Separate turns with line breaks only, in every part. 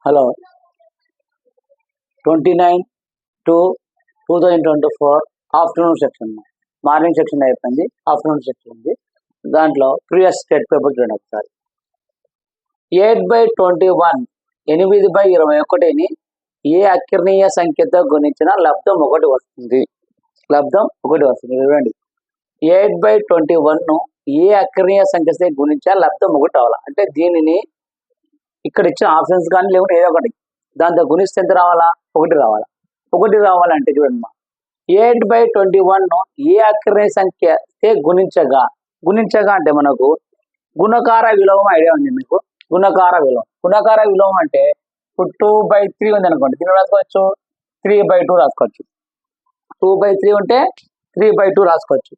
Hello 29/2/2024 afternoon section. Morning section అయిపోయింది, afternoon section ఉంది. దాంట్లో ప్రీవియస్ స్టేట్ పేపర్ చూడండి ఒకసారి. 8/21 8/21ని ఏ అకర్ణీయ సంఖ్యతో గుణించిన లబ్ధం 1 వస్తుంది. లబ్ధం 1 వస్తుంది. చూడండి, 8/21ను ఏ అకర్ణీయ సంఖ్యతో గుణించా లబ్ధం 1 అవ్వాలి. అంటే దీనిని ఇక్కడ ఇచ్చిన ఆప్షన్స్ కానీ లేకుంటే ఏదో ఒకటి దాంతో గుణిస్తే ఎంత రావాలా? 1 రావాలా. 1 రావాలంటే చూడండి, 8/21ను ఏ అకర్ణీయ సంఖ్యతో గుణించగా అంటే మనకు గుణకార విలోమం ఐడియా ఉంది మీకు. గుణకార విలోమం అంటే ఇప్పుడు 2/3 ఉంది అనుకోండి, దీన్ని రాసుకోవచ్చు 3/2 రాసుకోవచ్చు. 2/3 ఉంటే 3/2 రాసుకోవచ్చు.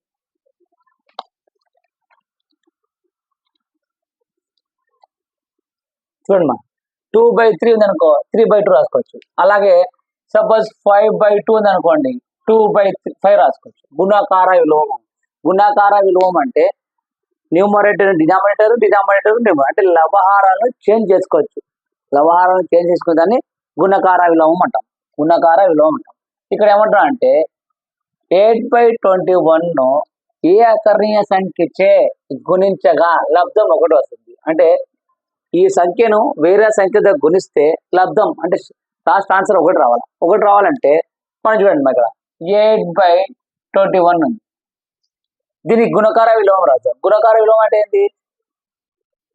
చూడమ్మా, 2/3 ఉంది అనుకో 3/2 రాసుకోవచ్చు. అలాగే సపోజ్ 5/2 ఉంది అనుకోండి 2/5 రాసుకోవచ్చు. గుణకార విలోమం అంటే న్యూమరేటర్ డినామినేటర్ అంటే లవహారాలను చేంజ్ చేసుకోవచ్చు. లవహారాలను చేంజ్ చేసుకునే దాన్ని గుణకార విలోమం అంటాం. ఇక్కడ ఏమంటాం అంటే 8/21ను ఏ అకర్ణీయ సంఖ్యచే గుణించగా లబ్ధం 1 వస్తుంది. అంటే ఈ సంఖ్యను వేరే సంఖ్యతో గుణిస్తే లబ్ధం అంటే లాస్ట్ ఆన్సర్ 1 రావాలి. 1 రావాలంటే మనం చూడండి, ఇక్కడ 8/21 ఉంది. దీనికి గుణకార విలోమం రాద్దాం. గుణకార విలోమం అంటే ఏంటి?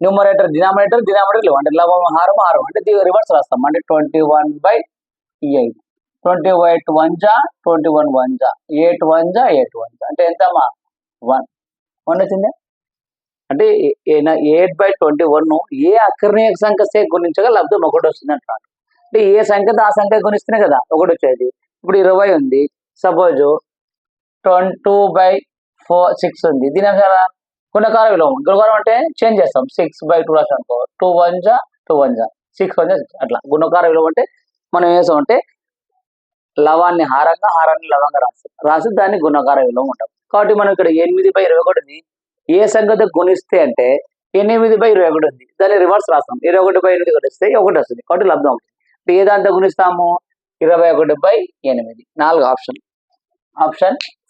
న్యూమరేటర్ డినామినేటర్ విలోమం అంటే లవం హారం అంటే రివర్స్ రాస్తాం. అంటే 21/8 28 1 21 1 8 1 8 1 అంటే ఎంతమ్మా? 1 వచ్చిందే. అంటే 8/21ను ఏ అకర్ణీయ సంఖ్య గుణించగా లబ్ధం 1 వస్తుంది అంటున్నాడు. అంటే ఏ సంఖ్యతో ఆ సంఖ్య గుణిస్తేనే కదా 1 వచ్చేది. ఇప్పుడు 20 ఉంది, సపోజ్ 2/6 ఉంది. దీని గుణకార విలోమం. గుణకారం అంటే చేంజ్ చేస్తాం. 6/2 రాసాం అనుకో 2 1 2 1 6 1 6 అట్లా. గుణకార విలోమం అంటే మనం ఏం చేస్తాం అంటే లవాన్ని హారాన్ని లవంగా రాసి దాన్ని గుణకార విలోమం ఉంటాం. కాబట్టి మనం ఇక్కడ 8/21ని ఏ సంఖ్యతో గుణిస్తే అంటే 8/21 ఉంది, దాన్ని రివర్స్ రాస్తాం. 21/8 గుణిస్తే 1 వస్తుంది. కాబట్టి లబ్ధం ఉంటుంది. ఏ దాంతో గుణిస్తాము? 21/8. 4 ఆప్షన్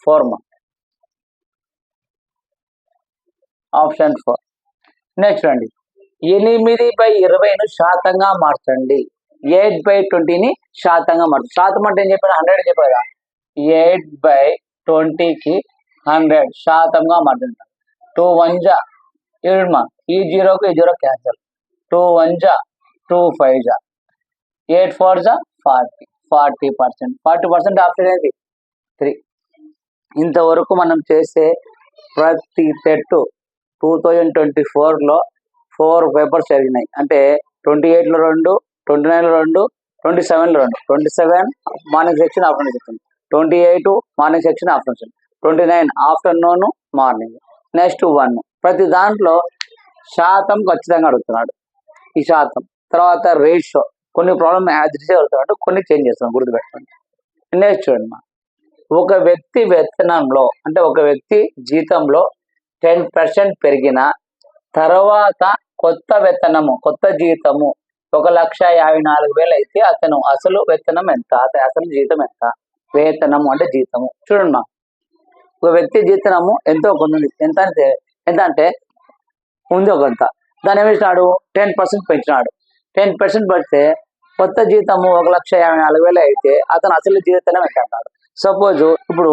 4. ఆప్షన్ 4. నెక్స్ట్ చూడండి, 8/20ను శాతంగా మార్చండి. 8/20ని శాతంగా మార్చండి. శాతం అంటే ఏం చెప్పారు? 100 చెప్పారు కదా. 8/20కి 100 శాతంగా మార్చండి. 2 1 ఏడుమా, ఈ 0కు ఈ 0 క్యాన్సల్. 2 1 2 5 8 4 40%. 40% ఆప్షన్ ఏంటి? 3. ఇంతవరకు మనం చేసే ప్రతి టెట్ 2024లో 4 పేపర్స్ జరిగినాయి. అంటే 28లో 2, 29లో 2, 27లో 2. 27 morning section, afternoon section. 28 morning section, afternoon section. 29 afternoon, morning. Next 1. ప్రతి దాంట్లో శాతం ఖచ్చితంగా అడుగుతున్నాడు. ఈ శాతం తర్వాత రేషియో, కొన్ని ప్రాబ్లమ్ యాజ్ అడుగుతున్నాడు, కొన్ని చేంజ్ చేస్తున్నాడు, గుర్తుపెట్టుకోండి. నెక్స్ట్ చూడండి, ఒక వ్యక్తి వేతనంలో అంటే ఒక వ్యక్తి జీతంలో 10% పెరిగిన తర్వాత కొత్త జీతము 1,54,000 అయితే అతను అసలు వేతనం ఎంత? అసలు జీతం ఎంత? వేతనము అంటే జీతము. చూడమ్మా, ఒక వ్యక్తి జీతనము ఎంతో కొంది. ఎంత అంటే ఉంది కొంత, దాని ఏమిచ్చినాడు? 10% పెంచినాడు. 10% పెడితే కొత్త జీతము 1,54,000 అయితే అతను అసలు జీతం ఎంత అంటాడు? సపోజ్ ఇప్పుడు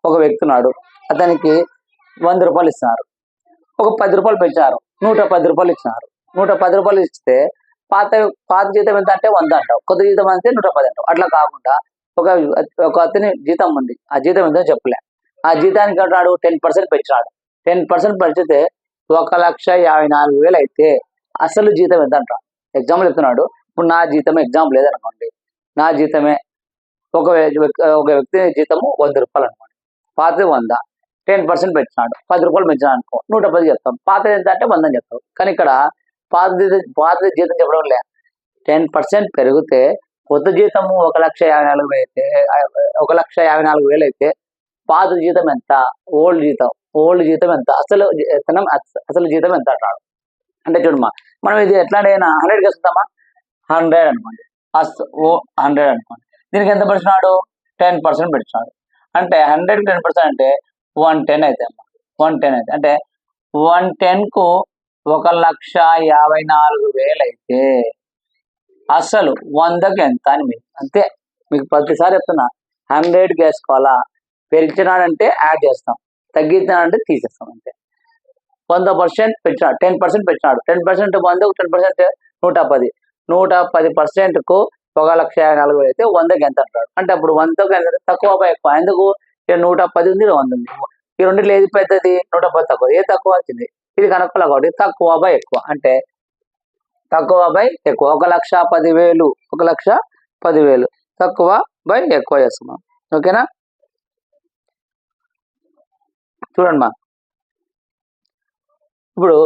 ఒక వ్యక్తి ఉన్నాడు, అతనికి 100 రూపాయలు ఇస్తున్నారు. ఒక 10 రూపాయలు పెంచారు, 110 రూపాయలు ఇచ్చినారు. 110 రూపాయలు ఇస్తే పాత జీతం ఎంత అంటే 100 అంటావు, కొత్త జీతం అంటే 110 అంటావు. అట్లా కాకుండా ఒక అతని జీతం ఉంది, ఆ జీతం ఎంతో చెప్పలే. ఆ జీతానికి అంటాడు 10% పెంచినాడు. 10% పెంచితే 1,54,000 అయితే అసలు జీతం ఎంత అంటాడు? ఎగ్జాంపుల్ చెప్తున్నాడు. ఇప్పుడు నా జీతం ఎగ్జాంపుల్ లేదనుకోండి, నా జీతమే ఒక వ్యక్తి జీతము 100 రూపాయలు అనుకోండి. పాతది 100, 10% పెంచినాడు, 10 రూపాయలు పెంచినాడు అనుకో 110 చెప్తాం. పాతది ఎంత అంటే 100 అని చెప్తాం. కానీ ఇక్కడ పాత జీతం చెప్పడం లే. 10% పెరిగితే కొత్త జీతము 1,54,000 అయితే 1,54,000 అయితే పాత జీతం ఎంత? ఓల్డ్ జీతం ఎంత? అసలు జీతం ఎంత అంటాడు. అంటే చూడమ్మా, మనం ఇది ఎట్లాంటి 100కి వస్తామా? 100 అనుకోండి, 100 అనుకోండి. దీనికి ఎంత పెడుతున్నాడు? 10% పెడుతున్నాడు. అంటే 100కి 10% అంటే 110 అయితే 110 అయితే అంటే 110కు 1,54,000 అయితే అసలు 100కి ఎంత అని మీకు అంతే. మీకు ప్రతిసారి చెప్తున్నా 100కి వేసుకోవాలా, పెంచినాడంటే యాడ్ చేస్తాం, తగ్గించినాడంటే తీసేస్తాం అంతే. 100% పెంచినాడు, 10% పెంచినాడు, 10% 100కు 10% 110, 110%కు 1,54,000 అయితే 100కి ఎంత అంటాడు? అంటే అప్పుడు 100కి ఎంత తక్కువ ఎక్కువ? ఎందుకు? ఇక్కడ 110 ఉంది, 100 ఉంది. ఈ రెండిట్లో ఏది పెద్దది? 110 తక్కువ. ఏది తక్కువ వచ్చింది? ఇది కనుక్కోలే కాబట్టి తక్కువ బై ఎక్కువ అంటే తక్కువ బై ఎక్కువ. 1,10,000, 1,10,000 తక్కువ బై ఎక్కువ చేస్తున్నాం. ఓకేనా? చూడండి మా, ఇప్పుడు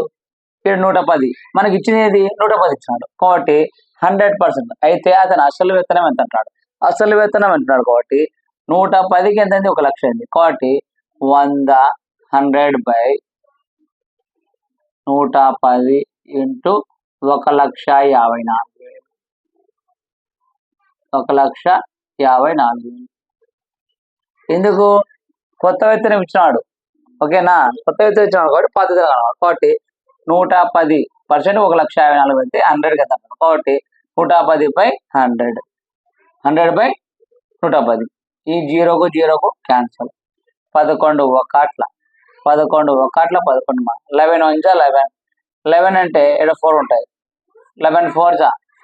ఇక్కడ 110 మనకి ఇచ్చినది 110 ఇచ్చినాడు కాబట్టి 100% అయితే అతను అసలు వేతనం ఎంత అంటాడు? అసలు వేతనం అంటున్నాడు కాబట్టి 110కి ఎంత అయింది? 1,00,000 అయింది కాబట్టి 100 100/110 ఇంటూ 1,54,000, 1,54,000. ఎందుకు? కొత్త వేతనం ఇచ్చినాడు. ఓకేనా? కొత్త వేతనం ఇచ్చినాడు కాబట్టి పాత వేతనం కావాలి కాబట్టి 110% 1,54,000 అయితే 100కి ఎంత అంటాడు? కాబట్టి 110/100, 100/110. ఈ 0కు 0కు క్యాన్సల్. 11 1 11 1 11 11 1 11, 11 అంటే ఇక్కడ 4 ఉంటాయి, 11 4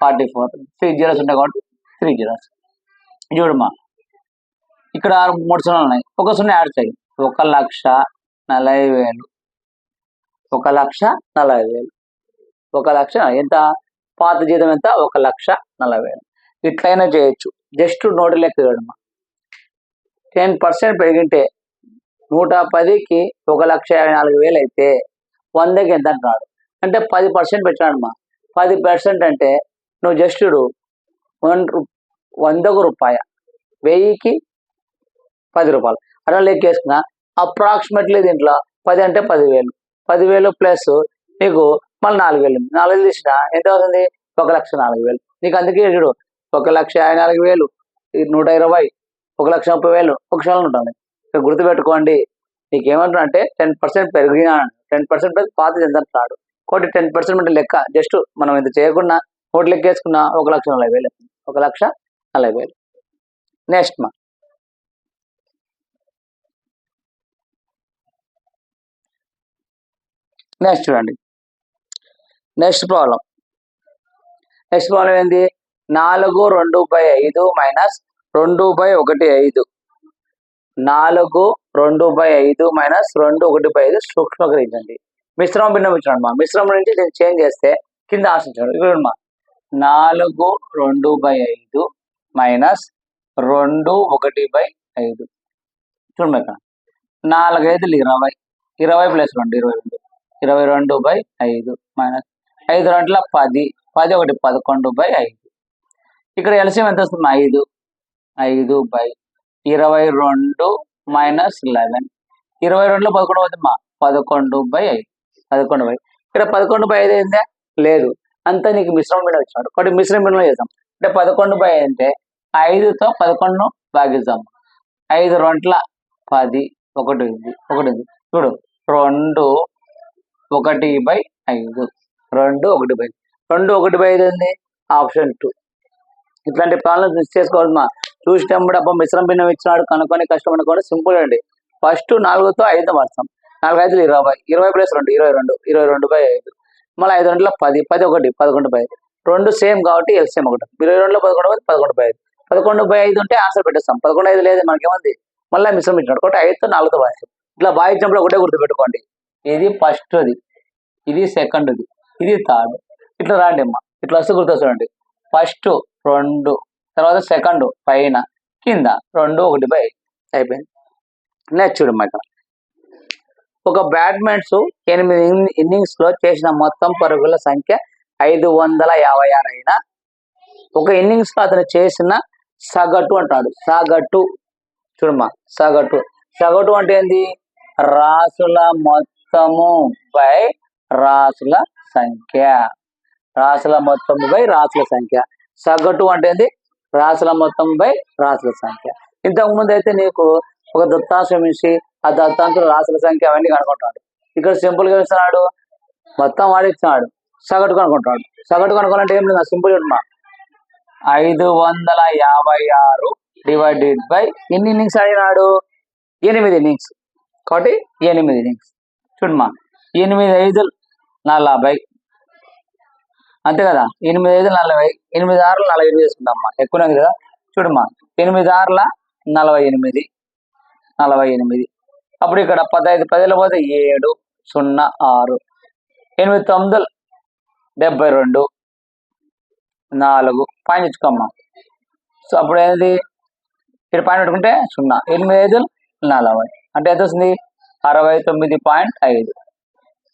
44, 3 zeros ఉంటాయి కాబట్టి 3 zeros. చూడమ్మా, ఇక్కడ 3 సున్నాలు ఉన్నాయి, ఒక సున్నా యాడ్ చేయి. 1,40,000, 1,40,000, 1,00,000 ఎంత? పాత జీతం ఎంత? 1,40,000. ఇట్లయినా చేయొచ్చు. జస్ట్ నోటి లెక్క చూడమ్మా, 10% పెరిగింటే 110కి 1,54,000 అయితే 100కి ఎంత అంటున్నాడు? అంటే 10% పెట్టాడమ్మా. 10% అంటే నువ్వు జస్ట్ 100కు రూపాయ, 1000కి 10 రూపాయలు అలా లెక్కేసుకున్నా. అప్రాక్సిమేట్లీ దీంట్లో 10 అంటే 10,000, 10,000 ప్లస్ నీకు మళ్ళీ 4,000, 4,000 తీసిన ఎంత అవుతుంది? 1,04,000. నీకు అందుకే చూడు 1,54,000, 120, 1,30,000, 1,00,000 ఉంటుంది. ఇక్కడ గుర్తుపెట్టుకోండి. నీకు ఏమంటున్నా అంటే 10% పెరిగినా 10% ప్లస్ పాత ఎంత అంటున్నాడు కాబట్టి 10% అంటే లెక్క జస్ట్ మనం ఇంత చేయకుండా ఒకటి లెక్కేసుకున్నా 1,40,000, 1,40,000. నెక్స్ట్ మా, నెక్స్ట్ చూడండి, నెక్స్ట్ ప్రాబ్లం ఏంది? 4/2/5 మైనస్ 2/1/5, 4/2/5 మైనస్ 2/1/5 సూక్ష్మీకరించండి. మిశ్రమ భిన్నం ఇచ్చాడు మా, మిశ్రమం నుంచి దీన్ని చేంజ్ చేస్తే కింద ఆశించాడు. ఇక్కడ మా 4/2/5 మైనస్ 2/1/5. చూడండి ఇక్కడ 4 5 20, 20 ప్లస్ 2 22, 22/5 మైనస్ 5 2 10, 10 1 11/5. ఇక్కడ ఎల్సిఎం ఎంత వస్తుంది? 5, 5/22 మైనస్ 11, 22లో 11 అవుతుందమ్మా, 11/5, 11/5. ఇక్కడ 11/5 అయిందా? లేదు. అంతా నీకు మిశ్రమ భిన్నం ఇచ్చాడు కాబట్టి మిశ్రమ భిన్నం చేద్దాం. అంటే 11/5 అంటే 5తో 11 భాగిద్దాం. 5 2 10, 1 ఉంది, 1 ఉంది. చూడు 2 1/5, 2 1/5, 2 1/5 ఉంది, ఆప్షన్ 2. ఇట్లాంటి ప్రాబ్లమ్స్ మిస్ చేసుకోవద్దమ్మా. చూసినప్పుడు అబ్బా మిశ్రమ భిన్నం ఇచ్చినాడు కనుక్కొని కష్టం అనుకోండి. సింపుల్ అండి. ఫస్ట్ 4తో 5తో మార్చాం, 4 5 20, 20 ప్లస్ 2 22, 22/5, మళ్ళీ 5 2 10, 10 1 11/5. 2 సేమ్ కాబట్టి ఎల్సిఎం 1. 22లో 11 11/5, 11/5 ఉంటే ఆన్సర్ పెట్టేస్తాం. 11/5 లేదు మనకేముంది? మళ్ళీ మిశ్రమ ఇచ్చినాడు కాబట్టి 5తో 4తో భాగిస్తాం. ఇట్లా భాగించినప్పుడు ఒకటే గుర్తుపెట్టుకోండి, ఇది ఫస్ట్ది, ఇది సెకండ్ది, ఇది థర్డ్. ఇట్లా రాండి అమ్మా, ఇట్లా వస్తే గుర్తు చూడండి. ఫస్ట్ 2, తర్వాత సెకండ్ పైన, కింద 2 1/5 అయిపోయింది. నెక్స్ట్ చూడమ్మా, ఇక్కడ ఒక బ్యాట్స్మెన్స్ 8 innings లో చేసిన మొత్తం పరుగుల సంఖ్య 556 అయినా ఒక innings లో అతను చేసిన సగటు అంటాడు. సగటు చూడమ్మా, సగటు. సగటు అంటే ఏంది? రాసుల మొత్తము బై రాసుల సంఖ్య. రాసుల మొత్తం బై రాసుల సంఖ్య. సగటు అంటే ఏంది? రాసుల మొత్తం బై రాసుల సంఖ్య. ఇంతకుముందు అయితే నీకు ఒక దత్తాంశం ఇచ్చి ఆ దత్తాంశం రాసుల సంఖ్య అవన్నీ కనుక్కుంటాడు. ఇక్కడ సింపుల్ గా ఇస్తున్నాడు, మొత్తం వాడి ఇస్తున్నాడు, సగటు కనుక్కుంటాడు. సగటు కనుక్కోవాలంటే ఏం లేదు, సింపుల్ చూడమా, 556 డివైడెడ్ బై ఎన్ని ఇన్నింగ్స్ ఆడినాడు? 8 ఇన్నింగ్స్. కాబట్టి 8 ఇన్నింగ్స్. చూడమా, 8 5 40, అంతే కదా, 8 5 40, 8 6 48 చేసుకుందామ్మా, ఎక్కువనే కదా. చూడమ్మా, 8 6 48, 48. అప్పుడు ఇక్కడ 15 10 పోతే 7 0 6, 8 9 72 4 పాయింట్ ఇచ్చుకోమ్మా. సో అప్పుడు ఏంది, ఇక్కడ పాయింట్ పెట్టుకుంటే 0, 8 5 40 అంటే ఎంత వస్తుంది? 69.5.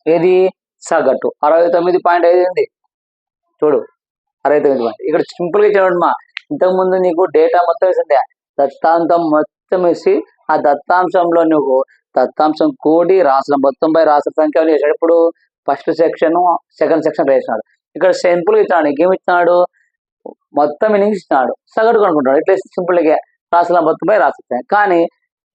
ఏది? సగటు 69.5 ఉంది. చూడు 69. ఇక్కడ సింపుల్ గా చూడమ్మా, ఇంతకుముందు నీకు డేటా మొత్తం వేసిందే, దత్తాంశం మొత్తం వేసి ఆ దత్తాంశంలో నువ్వు దత్తాంశం కూడి రాసుల మొత్తం బై రాసుల సంఖ్య చేసాడు. ఇప్పుడు ఫస్ట్ సెక్షన్ సెకండ్ సెక్షన్ వేసినాడు. ఇక్కడ సింపుల్ గా ఇచ్చినాడు, ఇంకేమి ఇచ్చినాడు? మొత్తం ఇన్నింగ్స్ ఇచ్చినాడు, సగటు కనుక్కుంటాడు. ఇట్లా సింపుల్ గా రాసుల మొత్తం బై రాసుల సంఖ్య. కానీ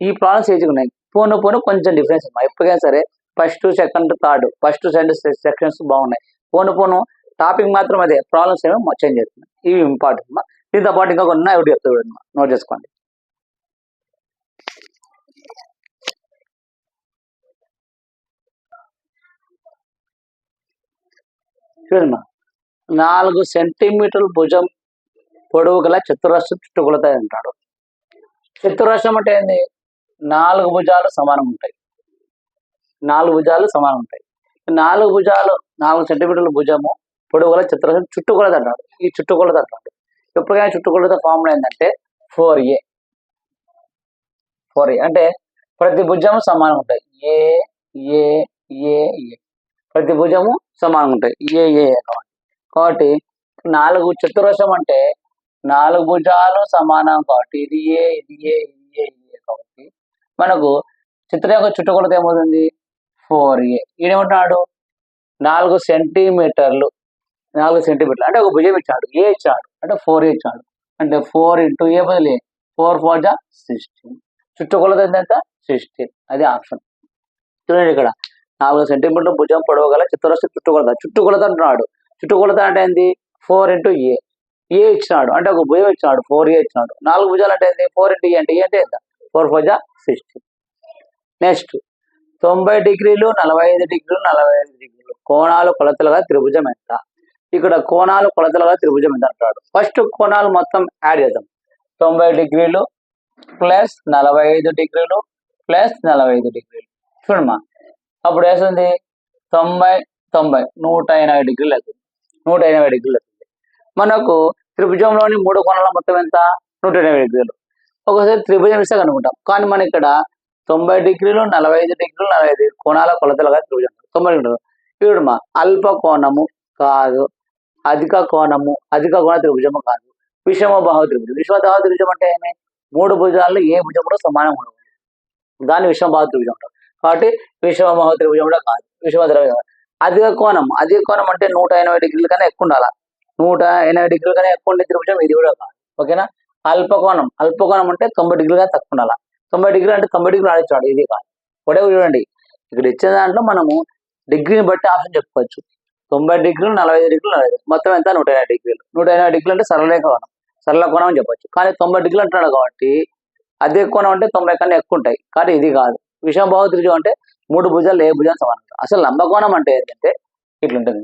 ఈ ప్రాబ్లమ్స్ ఏచుకున్నాయి, పోను కొంచెం డిఫరెన్స్ ఉన్నాయి. ఎప్పటికైనా సరే first second third, first second sections బాగున్నాయి, పోను టాపిక్ మాత్రం అదే, ప్రాబ్లమ్స్ ఏమో చేంజ్ అవుతున్నాయి. ఇవి ఇంపార్టెంట్. దీంతో పాటు ఇంకా కొన్ని ఎవరు చెప్తాడు, నోట్ చేసుకోండి. చూడమ్మా, 4 సెంటీమీటర్ల భుజం పొడవు గల చతురస్రం చుట్టుకొలత అంటాడు. చతురస్రం అంటే ఏంది? 4 భుజాలు సమానం ఉంటాయి. 4 భుజాలు సమానం ఉంటాయి. 4 భుజాలు 4 సెంటీమీటర్ల భుజము పొడవు గల చతురస్రం చుట్టుకొలత అంటాడు. ఈ చుట్టుకొలత అంటాడు. ఎప్పటికైనా చుట్టుకొలత ఫార్ములా ఏంటంటే 4a. 4a అంటే ప్రతి భుజము సమానం ఉంటాయి. ఏ ఏ ఏ ఏ ప్రతి భుజము సమానం ఉంటాయి. ఏ ఏ కాబట్టి 4 చతురస్రం అంటే 4 భుజాలు సమానం కాబట్టి ఇది ఏ ఇది ఏ ఇది ఏ ఇది ఏ కాబట్టి మనకు చిత్రం యొక్క చుట్టుకొలత ఏమవుతుంది? 4a. ఈడేమంటున్నాడు? 4 సెంటీమీటర్లు. 4 సెంటీమీటర్లు అంటే ఒక భుజం ఇచ్చాడు, ఏ ఇచ్చాడు అంటే 4a ఇచ్చాడు. అంటే 4 × a బదులు 4 4 జా 16. చుట్టుకొలత ఎంత? 16. అది ఆప్షన్. చూడండి, ఇక్కడ 4 సెంటీమీటర్ల భుజం పొడవు గల చతురస్రం చుట్టుకొలత. చుట్టుకొలత అంటున్నాడు. చుట్టుకొలత అంటే ఏంది? 4 × a. ఏ ఇచ్చినాడు అంటే ఒక భుజం ఇచ్చినాడు, 4a ఇచ్చినాడు. 4 భుజాలు అంటే ఏంది? 4 × a అంటే ఏ అంటే ఎంత? 4 4 జా 16. నెక్స్ట్ 90 డిగ్రీలు 45 డిగ్రీలు 45 డిగ్రీలు కోణాలు కొలతలుగా త్రిభుజం ఎంత? ఇక్కడ కోణాలు కొలతలుగా త్రిభుజం ఎంత అంటాడు. ఫస్ట్ కోణాలు మొత్తం యాడ్ చేద్దాం. 90 డిగ్రీలు ప్లస్ 45 డిగ్రీలు ప్లస్ 45 డిగ్రీలు. చూడమ్మా, అప్పుడు వేస్తుంది 90 90 180 డిగ్రీలు అవుతుంది. 180 డిగ్రీలు అవుతుంది. మనకు త్రిభుజంలోని 3 కోణాల మొత్తం ఎంత? 180 డిగ్రీలు. ఒకసారి త్రిభుజం ఇస్తే కనుక్కుంటాం. కానీ మన ఇక్కడ 90 డిగ్రీలు 45 డిగ్రీలు 45 కోణాల కొలతలుగా త్రిభుజం 90 డిగ్రీలు. చూడమ్మా, అల్ప కోణము కాదు, అధిక కోణము అధిక కోణ త్రిభుజము కాదు, విషమబాహు త్రిభుజం. విషమబాహు త్రిభుజం అంటే ఏమి? 3 భుజాల్లో ఏ భుజం కూడా సమానంగా ఉండదు, దాన్ని విషమబాహు త్రిభుజం అంటారు. కాబట్టి విషమబాహు త్రిభుజం కూడా కాదు, విషమ త్రిభుజం. అధిక కోణం అంటే 180 డిగ్రీల కన్నా ఎక్కువ ఉండాలి. 180 డిగ్రీల కన్నా ఎక్కువ ఉండే త్రిభుజం ఇది కూడా కాదు. ఓకేనా? అల్పకోణం అంటే 90 డిగ్రీలు కన్నా తక్కువ ఉండాలి. 90 డిగ్రీలు అంటే 90 డిగ్రీలు ఆడించాడు, ఇది కాదు. ఒకటే చూడండి, ఇక్కడ ఇచ్చిన దాంట్లో మనము డిగ్రీని బట్టి ఆప్షన్ చెప్పుకోవచ్చు. 90 డిగ్రీలు 45 డిగ్రీలు 45 మొత్తం ఎంత? 180 డిగ్రీలు. 180 డిగ్రీలు అంటే సరళ కోణం అని చెప్పొచ్చు. కానీ 90 డిగ్రీలు అంటున్నాడు కాబట్టి అదే కోణం అంటే 90 కన్నా ఎక్కువ ఉంటాయి. కానీ ఇది కాదు. విషమబాహు త్రిభుజం అంటే 3 భుజాలు ఏ భుజం సమానం. అసలు లంబకోణం అంటే ఏంటంటే ఇట్లుంటుంది,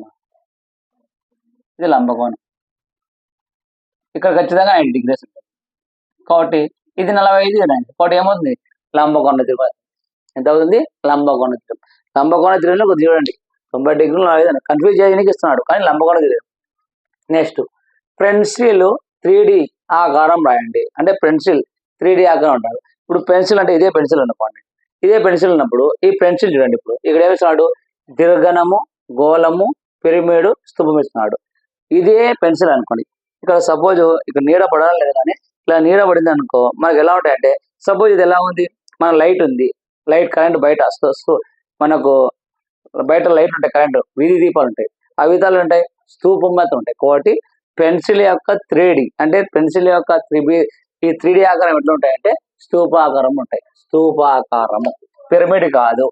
ఇది లంబకోణం. ఇక్కడ ఖచ్చితంగా 90 డిగ్రీస్ ఉంటుంది. కాబట్టి ఇది 45 ఇది 90. కాబట్టి ఏమవుతుంది? లంబకోణ త్రిభుజం. ఎంత అవుతుంది? లంబకోణ త్రిభుజం. లంబకోణ త్రిభుజంలో కొద్దిగా చూడండి, 90 డిగ్రీలు 45 కన్ఫ్యూజ్ చేయడానికి ఇస్తున్నాడు, కానీ లంబకోణ త్రిభుజం. నెక్స్ట్ పెన్సిల్ 3D ఆకారం రాయండి అంటే పెన్సిల్ 3D ఆకారం ఉంటాడు. ఇప్పుడు పెన్సిల్ అంటే ఇదే పెన్సిల్ అనుకోండి. ఇదే పెన్సిల్ ఉన్నప్పుడు ఈ పెన్సిల్ చూడండి, ఇప్పుడు ఇక్కడ ఏమిస్తున్నాడు? దీర్ఘనము, గోళము, పిరమిడ్, స్తూపం ఇస్తున్నాడు. ఇదే పెన్సిల్ అనుకోండి. ఇక్కడ సపోజ్ ఇక్కడ నీడ పడాలి లేదు, కానీ ఇలా నీడ పడింది అనుకో, మనకు ఎలా ఉంటాయంటే, సపోజ్ ఇది ఎలా ఉంది, మన లైట్ ఉంది, లైట్ కరెంట్ బయట మనకు బయట లైట్ ఉంటాయి, కరెంట్ వీధి దీపాలు ఉంటాయి. ఆ వీధాలు ఉంటాయి. స్తూపం మెథడ్ ఉంటాయి. కాబట్టి పెన్సిల్ యొక్క 3D అంటే పెన్సిల్ యొక్క ఈ 3D ఆకారం ఎట్లా ఉంటాయంటే స్తూపాకారం ఉంటాయి. స్తూపాకారము, పిరమిడ్ కాదు,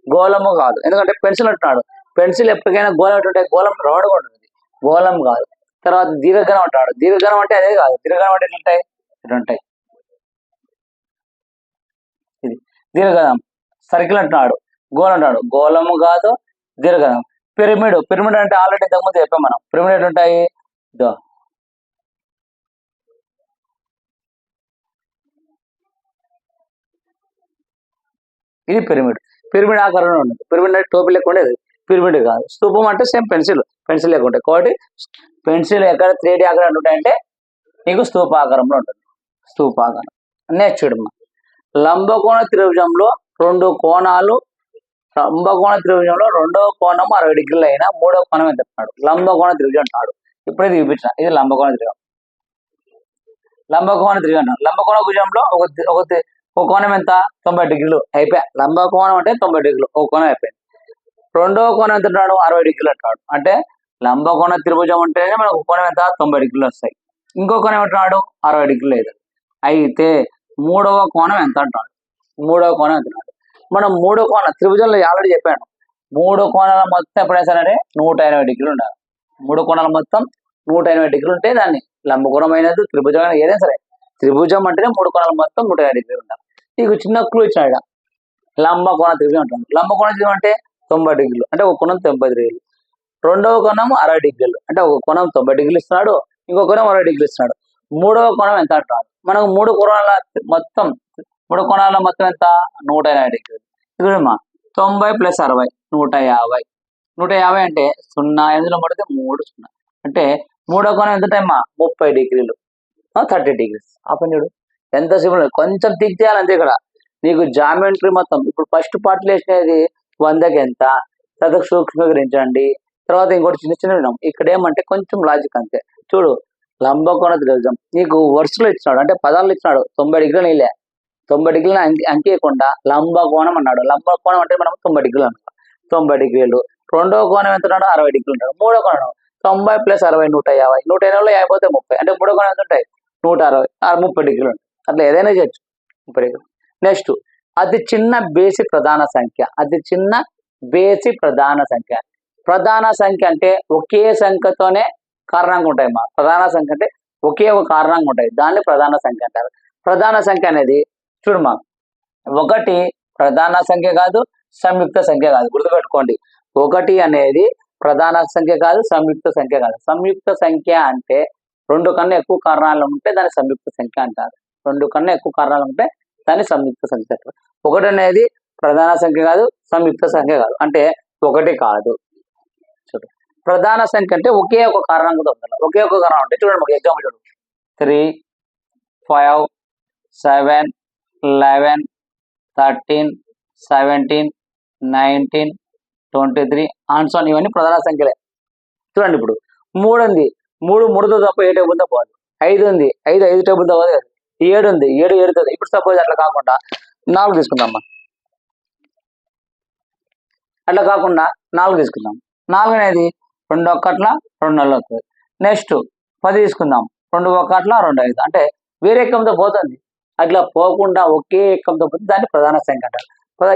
గోళము కాదు. ఎందుకంటే పెన్సిల్ అంటున్నాడు, పెన్సిల్ ఎప్పటికైనా గోళం ఎట్లుంటాయి, గోళం రౌండ్గా ఉంటుంది, గోళం కాదు. తర్వాత దీర్ఘగణం అంటాడు, దీర్ఘగణం అంటే అదే కాదు, దీర్ఘగణం అంటే ఎట్లుంటాయి, ఇట్లుంటాయి. ఇది దీర్ఘగణం. సర్కిల్ అంటున్నాడు, గోళం అంటాడు, గోళము కాదు, దీర్ఘగణం. పిరమిడ్, పిరమిడ్ అంటే ఆల్రెడీ ఇంతకుముందు చెప్పాం మనం. పిరమిడ్ ఎట్లుంటాయి, ఇది పిరమిడ్. పిరమిడ్ ఆకారంలో ఉండదు. పిరమిడ్ అంటే టోపీ లెక్క ఉండేది, పిరమిడ్ కాదు. స్తూపం అంటే సేమ్ పెన్సిల్, పెన్సిల్ లెక్క ఉంటాయి. కాబట్టి పెన్సిల్ ఎక్కడ 3D ఆకారం ఉంటాయంటే నీకు స్తూపాకారంలో ఉంటుంది, స్తూపాకారం. నెక్స్ట్ చూడమ్మా, లంబకోణ త్రిభుజంలో రెండు కోణాలు, లంబకోణ త్రిభుజంలో రెండవ కోణం 60 డిగ్రీలు అయినా మూడవ కోణం ఎంత అంటున్నాడు. లంబకోణ త్రిభుజం అంటున్నాడు. ఇప్పుడే చూపించిన, ఇది లంబకోణ త్రిభుజం. లంబకోణ త్రిభుజం అంటాడు. లంబకోణ భుజంలో ఒక కోణం ఎంత, 90 డిగ్రీలు అయిపోయా. లంబకోణం అంటే 90 డిగ్రీలు, ఒక కోణం అయిపోయింది. రెండవ కోణం ఎంత అంటాడు, 60 డిగ్రీలు అంటాడు. అంటే లంబకోణ త్రిభుజం అంటేనే మనకు కోణం ఎంత, 90 డిగ్రీలు వస్తాయి. ఇంకో కోణం అంటున్నాడు 60 డిగ్రీలు లేదు. అయితే మూడవ కోణం ఎంత అంటాడు, మూడవ కోణం అంటున్నాడు. మనం మూడో కోణం త్రిభుజంలో ఆల్రెడీ చెప్పాను, మూడు కోణాల మొత్తం ఎప్పుడైనా సరే 180 డిగ్రీలు ఉండాలి. మూడు కోణాల మొత్తం 180 డిగ్రీలు ఉంటే దాన్ని లంబకోణమైనది, త్రిభుజం ఏదైనా సరే, త్రిభుజం అంటేనే మూడు కోణాల మొత్తం 180 డిగ్రీలు ఉండాలి. నీకు చిన్న క్లూ ఇచ్చినాడు, లంబకోణ త్రిభుజం అంటాడు. లంబకోణ త్రిభుజం అంటే 90 డిగ్రీలు, అంటే ఒక కోణం 90 డిగ్రీలు. రెండవ కోణం 60 డిగ్రీలు, అంటే ఒక కోణం 90 డిగ్రీలు ఇస్తున్నాడు, ఇంకో కోణం 60 డిగ్రీలు ఇస్తున్నాడు. మూడవ కోణం ఎంత అంటాడు, మనకు మూడు కోణాల మొత్తం ఎంత, 180 డిగ్రీలు. చూడమ్మా, 90 + 60 150. 150 అంటే 0, ఎందులో పడితే 3 0, అంటే మూడో కోణం ఎంత టైమ్మా, 30 డిగ్రీలు, 30 డిగ్రీస్. అప్పుడు చూడు ఎంత సింపుల్, కొంచెం థింక్ చేయాలి అంతే. ఇక్కడ నీకు జామెట్రీ మొత్తం ఇప్పుడు ఫస్ట్ పార్ట్లు వేసినది 100కి ఎంత, తర్వాత సూక్ష్మీకరించండి, తర్వాత ఇంకోటి చిన్న చిన్న విన్నాం. ఇక్కడ ఏమంటే కొంచెం లాజిక్ అంతే. చూడు, లంబకోణ త్రిభుజం నీకు వరుసలో ఇచ్చినాడు, అంటే పదాలు ఇచ్చినాడు. 90 డిగ్రీలు నీలే, 90 డిగ్రీలు అంకేయకుండా లంబకోణం అన్నాడు. లంబకోణం అంటే మనం 90 డిగ్రీలు అన్నాడు, 90 డిగ్రీలు. రెండవ కోణం ఎంత ఉన్నాడు, 60 డిగ్రీలు ఉంటాడు. మూడో కోణం 90 + 60 150. 180లో 50 పోతే 30, అంటే మూడో కోణం ఎంత ఉంటాయి, 160, 30 డిగ్రీలు ఉంటాయి. అట్లా ఏదైనా చేయొచ్చు, 30 డిగ్రీలు. నెక్స్ట్, అతి చిన్న బేసి ప్రధాన సంఖ్య. అతి చిన్న బేసి ప్రధాన సంఖ్య. ప్రధాన సంఖ్య అంటే ఒకే సంఖ్యతోనే కారణంగా ఉంటాయి. మా ప్రధాన సంఖ్య అంటే ఒకే ఒక కారణంగా ఉంటాయి, దాన్ని ప్రధాన సంఖ్య అంటారు. ప్రధాన సంఖ్య అనేది చూడమ్మా, ఒకటి ప్రధాన సంఖ్య కాదు, సంయుక్త సంఖ్య కాదు, గుర్తుపెట్టుకోండి. ఒకటి అనేది ప్రధాన సంఖ్య కాదు, సంయుక్త సంఖ్య కాదు. సంయుక్త సంఖ్య అంటే రెండు కన్నా ఎక్కువ కారణాలు ఉంటే దాన్ని సంయుక్త సంఖ్య అంటారు. రెండు కన్నా ఎక్కువ కారణాలు ఉంటే దాన్ని సంయుక్త సంఖ్య అంటారు. ఒకటి అనేది ప్రధాన సంఖ్య కాదు, సంయుక్త సంఖ్య కాదు, అంటే ఒకటి కాదు. చూడు, ప్రధాన సంఖ్య అంటే ఒకే ఒక కారణంగా దొరుకుతుంది, ఒకే ఒక కారణం అంటే చూడండి, మాకు ఎగ్జాంపుల్ చూడు, 3, 5, 7, 11, 13, 17, 19, 23 ఆన్సర్, ఇవన్నీ ప్రధాన సంఖ్యలే. చూడండి, ఇప్పుడు 3 ఉంది, 3 తప్ప ఏ టేబుల్ తో పోదు. 5 ఉంది, 5 టేబుల్ తో పోదు. 7 ఉంది, 7 తో. ఇప్పుడు సపోజ్ అట్లా కాకుండా 4 తీసుకుందామా, అట్లా కాకుండా 4 తీసుకుందాం. 4 అనేది 2 1 2 4 అవుతుంది. నెక్స్ట్ 10 తీసుకుందాం, 2 1 2 5, అంటే వేరే ఎక్కంతో పోతుంది. అట్లా పోకుండా ఒకే ఎక్కంతో పోతే దాన్ని ప్రధాన సంఖ్య అంటారు.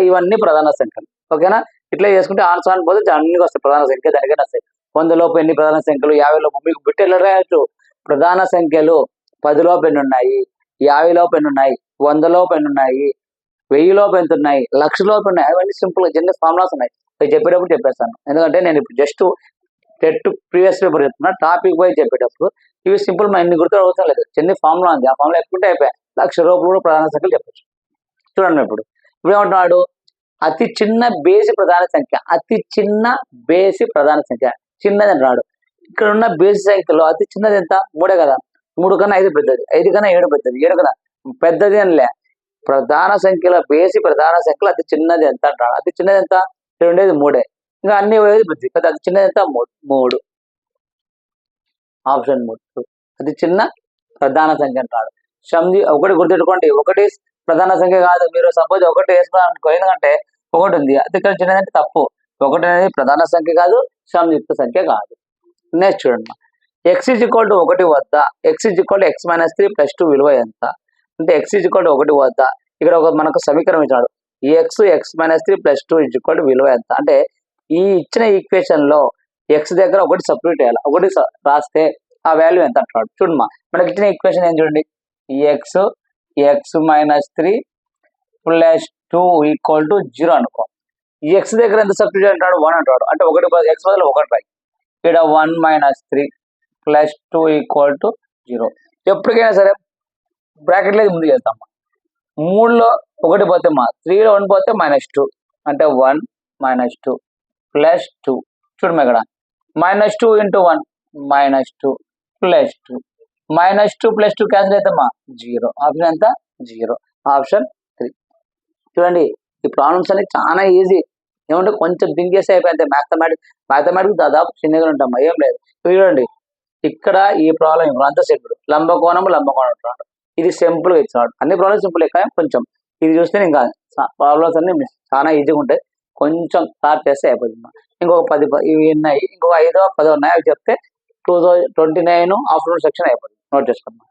ఇవన్నీ ప్రధాన సంఖ్యలు, ఓకేనా? ఇట్లా చేసుకుంటే ఆన్సర్ పోతే అన్ని వస్తాయి ప్రధాన సంఖ్య, దానికైనా వస్తాయి. 100 లోపు ఎన్ని ప్రధాన సంఖ్యలు, 50 లోపు. మీకు బిట్ ఎట్లా రాయొచ్చు, ప్రధాన సంఖ్యలు 10 లోపు ఎన్ని ఉన్నాయి, 50 లోపు ఎన్ని ఉన్నాయి, 100 లోపు ఎన్ని ఉన్నాయి, 1000 లోపు ఎంత ఉన్నాయి, 1,00,000 లోపు ఉన్నాయి. అవన్నీ సింపుల్ గా చిన్న ఫార్ములాస్ ఉన్నాయి, అవి చెప్పేటప్పుడు చెప్పేస్తాను. ఎందుకంటే నేను ఇప్పుడు జస్ట్ టెట్ ప్రీవియస్ పేపర్ చెప్తున్నా, టాపిక్ వైజ్ చెప్పేటప్పుడు ఇవి సింపుల్ ఇన్ని గుర్తు అవసరం లేదు. చిన్న ఫార్ములా ఉంది, ఆ ఫార్ములా ఎక్కుంటే అయిపోయాయి. 1,00,000 రూపాయలు కూడా ప్రధాన సంఖ్యలు చెప్పచ్చు. చూడండి, ఇప్పుడు ఏమంటున్నాడు, అతి చిన్న బేసి ప్రధాన సంఖ్య. అతి చిన్న బేసి ప్రధాన సంఖ్య చిన్నది అంటున్నాడు. ఇక్కడ ఉన్న బేసి సంఖ్యలో అతి చిన్నది ఎంత, 3 కదా. 3 కన్నా 5 పెద్దది, 5 కన్నా 7 పెద్దది, 7 కదా పెద్దది అనిలే. ప్రధాన సంఖ్యల బేసి ప్రధాన సంఖ్యలో అతి చిన్నది ఎంత అంటాడు. అతి చిన్నది ఎంత, ఉండేది 3. ఇంకా అన్ని పెద్దది కదా, అతి చిన్నది ఎంత, 3. ఆప్షన్ 3 అతి చిన్న ప్రధాన సంఖ్య అంటాడు. ఒకటి గుర్తుపెట్టుకోండి, ఒకటి ప్రధాన సంఖ్య కాదు. మీరు సపోజ్ ఒకటి వేసుకున్నాను అనుకో, ఎందుకంటే ఒకటి ఉంది, అతి చిన్నదంటే తప్పు. ఒకటి అనేది ప్రధాన సంఖ్య కాదు, సంయుక్త సంఖ్య కాదు. నెక్స్ట్ చూడండి, ఎక్స్ ఈజ్ ఈక్వల్ టు 1 వద్ద X is equal to X minus 3 plus 2 విలువ ఎంత అంటే ఎక్స్ ఈజ్ ఈక్వల్ టు 1 వద్ద ఇక్కడ ఒక మనకు సమీకరణం ఇచ్చాడు X minus 3 plus 2 is equal to విలువ ఎంత అంటే ఈ ఇచ్చిన ఈక్వేషన్ లో ఎక్స్ దగ్గర ఒకటి సబ్స్టిట్యూట్ చేయాలి, ఒకటి రాస్తే ఆ వాల్యూ ఎంత అంటున్నాడు. చూడమ్మా మనకి ఇచ్చిన ఈక్వేషన్ ఏం చూడండి, X minus 3 plus 2 equal to 0 అనుకో. ఈ ఎక్స్ దగ్గర ఎంత సబ్స్టిట్యూట్ అంటాడు 1 అంటాడు అంటే ఒకటి ఎక్స్ బదులు 1 రాయి. ఇక్కడ 1 మైనస్ 3 ప్లస్ 2 ఈక్వల్ టు 0. ఎప్పటికైనా సరే బ్రాకెట్ లేదు ముందు చేస్తాం. 3లో 1 పోతే 3లో 1 పోతే -2 అంటే 1 -2 ప్లస్ 2. చూడమ్మా ఇక్కడ -2 ఇంటూ 1 -2 ప్లస్ 2 -2 ప్లస్ 2 క్యాన్సిల్ అయితే 0. ఆప్షన్ ఎంత 0, ఆప్షన్ 3. చూడండి ఈ ప్రాబ్లమ్స్ అన్ని చాలా ఈజీ, ఏమంటే కొంచెం థింక్ చేస్తే అయిపోయింది. మ్యాథమెటిక్స్ దాదాపు చిన్నగా ఉంటాం, ఏం లేదు. చూడండి ఇక్కడ ఈ ప్రాబ్లం అంత సింపుల్, లంబకోణం అంటున్నాడు. ఇది సింపుల్గా ఇచ్చినాడు, అన్ని ప్రాబ్లమ్స్ సింపుల్ కానీ కొంచెం ఇది చూస్తే ఇంకా ప్రాబ్లమ్స్ అన్ని చాలా ఈజీగా ఉంటాయి. కొంచెం స్టార్ట్ చేస్తే అయిపోతుంది. ఇంకొక 10 ఇవి ఉన్నాయి, ఇంకొక 5 10 ఉన్నాయి, అవి చెప్తే 2029 ఆఫ్టర్నూన్ సెక్షన్ అయిపోతుంది. నోట్ చేసుకోండి.